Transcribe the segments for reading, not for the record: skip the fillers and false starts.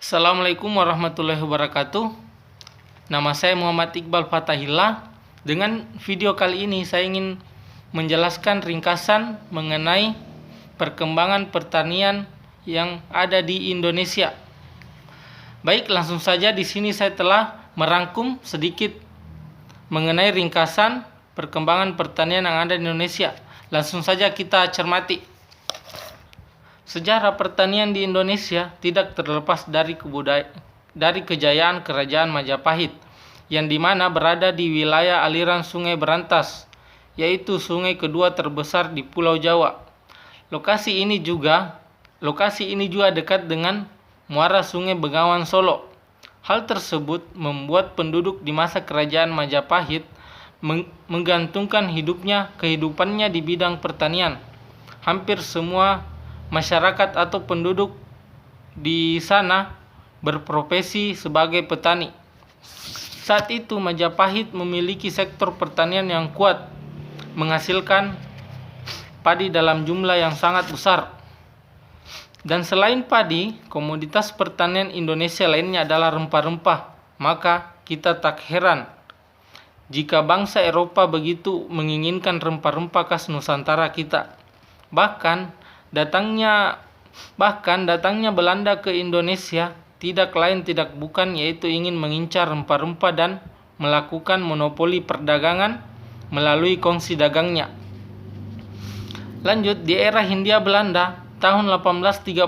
Assalamualaikum warahmatullahi wabarakatuh. Nama saya Muhammad Iqbal Fatahillah. Dengan video kali ini saya ingin menjelaskan ringkasan mengenai perkembangan pertanian yang ada di Indonesia. Baik, langsung saja di sini saya telah merangkum sedikit mengenai ringkasan perkembangan pertanian yang ada di Indonesia. Langsung saja kita cermati. Sejarah pertanian di Indonesia tidak terlepas dari kejayaan Kerajaan Majapahit, yang dimana berada di wilayah aliran Sungai Berantas, yaitu sungai kedua terbesar di Pulau Jawa. Lokasi ini juga dekat dengan muara Sungai Bengawan Solo. Hal tersebut membuat penduduk di masa Kerajaan Majapahit menggantungkan kehidupannya di bidang pertanian. Hampir semua masyarakat atau penduduk di sana berprofesi sebagai petani. Saat itu Majapahit memiliki sektor pertanian yang kuat, menghasilkan padi dalam jumlah yang sangat besar. Dan selain padi, komoditas pertanian Indonesia lainnya adalah rempah-rempah. Maka kita tak heran jika bangsa Eropa begitu menginginkan rempah-rempah khas Nusantara kita. Bahkan datangnya Belanda ke Indonesia tidak lain tidak bukan yaitu ingin mengincar rempah-rempah dan melakukan monopoli perdagangan melalui kongsi dagangnya. Lanjut, di era Hindia Belanda tahun 1830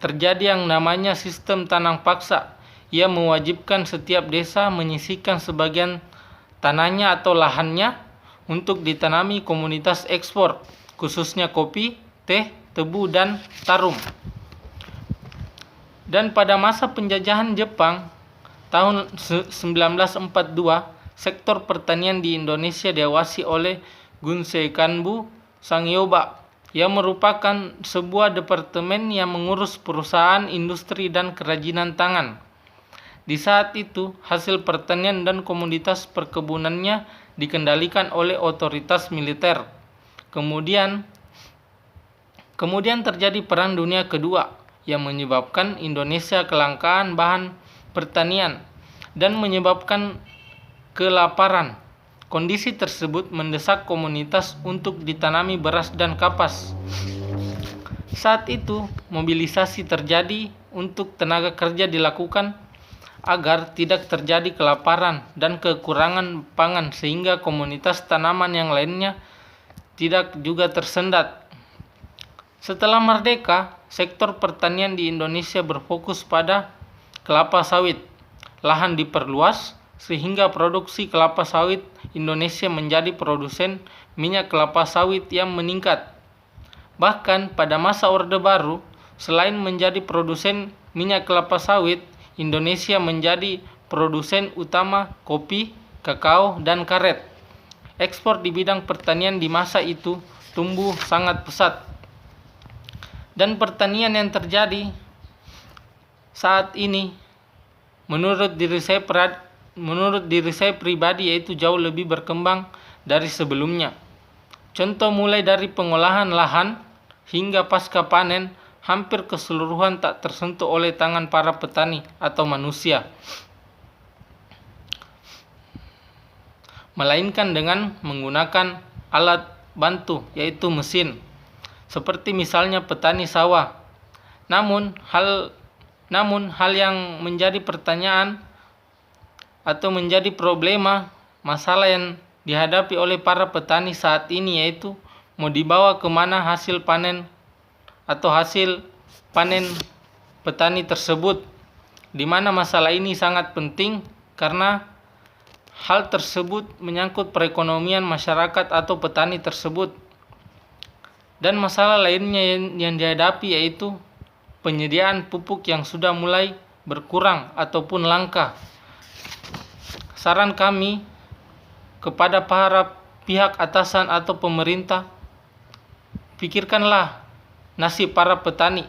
terjadi yang namanya sistem tanam paksa. Ia mewajibkan setiap desa menyisihkan sebagian tanahnya atau lahannya untuk ditanami komoditas ekspor, khususnya kopi, teh, tebu, dan tarum. Dan pada masa penjajahan Jepang tahun 1942, sektor pertanian di Indonesia diawasi oleh Gunsei Kanbu Sangyoba, yang merupakan sebuah departemen yang mengurus perusahaan industri dan kerajinan tangan. Di saat itu, hasil pertanian dan komoditas perkebunannya dikendalikan oleh otoritas militer. Kemudian terjadi Perang Dunia Kedua yang menyebabkan Indonesia kelangkaan bahan pertanian dan menyebabkan kelaparan. Kondisi tersebut mendesak komunitas untuk ditanami beras dan kapas. Saat itu, mobilisasi terjadi untuk tenaga kerja dilakukan agar tidak terjadi kelaparan dan kekurangan pangan sehingga komunitas tanaman yang lainnya tidak juga tersendat. Setelah merdeka, sektor pertanian di Indonesia berfokus pada kelapa sawit. Lahan diperluas sehingga produksi kelapa sawit Indonesia menjadi produsen minyak kelapa sawit yang meningkat. Bahkan pada masa Orde Baru, selain menjadi produsen minyak kelapa sawit, Indonesia menjadi produsen utama kopi, kakao, dan karet. Ekspor di bidang pertanian di masa itu tumbuh sangat pesat. Dan pertanian yang terjadi saat ini menurut diri saya pribadi yaitu jauh lebih berkembang dari sebelumnya. Contoh mulai dari pengolahan lahan hingga pasca panen, hampir keseluruhan tak tersentuh oleh tangan para petani atau manusia, melainkan dengan menggunakan alat bantu yaitu mesin, seperti misalnya petani sawah. Namun hal yang menjadi pertanyaan atau menjadi masalah yang dihadapi oleh para petani saat ini yaitu mau dibawa kemana hasil panen petani tersebut, di mana masalah ini sangat penting karena hal tersebut menyangkut perekonomian masyarakat atau petani tersebut. Dan masalah lainnya yang dihadapi yaitu penyediaan pupuk yang sudah mulai berkurang ataupun langka. Saran kami kepada para pihak atasan atau pemerintah, pikirkanlah nasib para petani,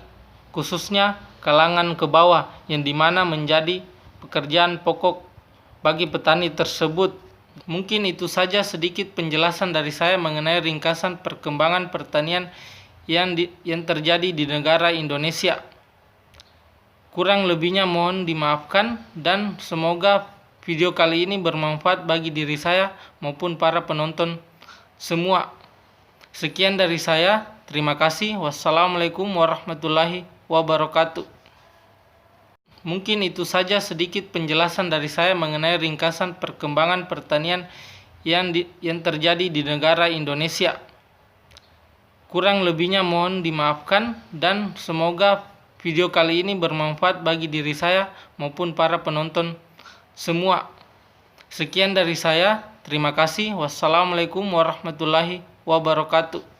khususnya kalangan ke bawah yang dimana menjadi pekerjaan pokok bagi petani tersebut. Mungkin itu saja sedikit penjelasan dari saya mengenai ringkasan perkembangan pertanian yang terjadi di negara Indonesia. Kurang lebihnya mohon dimaafkan, dan semoga video kali ini bermanfaat bagi diri saya maupun para penonton semua. Sekian dari saya, terima kasih. Wassalamualaikum warahmatullahi wabarakatuh. Mungkin itu saja sedikit penjelasan dari saya mengenai ringkasan perkembangan pertanian yang terjadi di negara Indonesia. Kurang lebihnya mohon dimaafkan, dan semoga video kali ini bermanfaat bagi diri saya maupun para penonton semua. Sekian dari saya, terima kasih. Wassalamualaikum warahmatullahi wabarakatuh.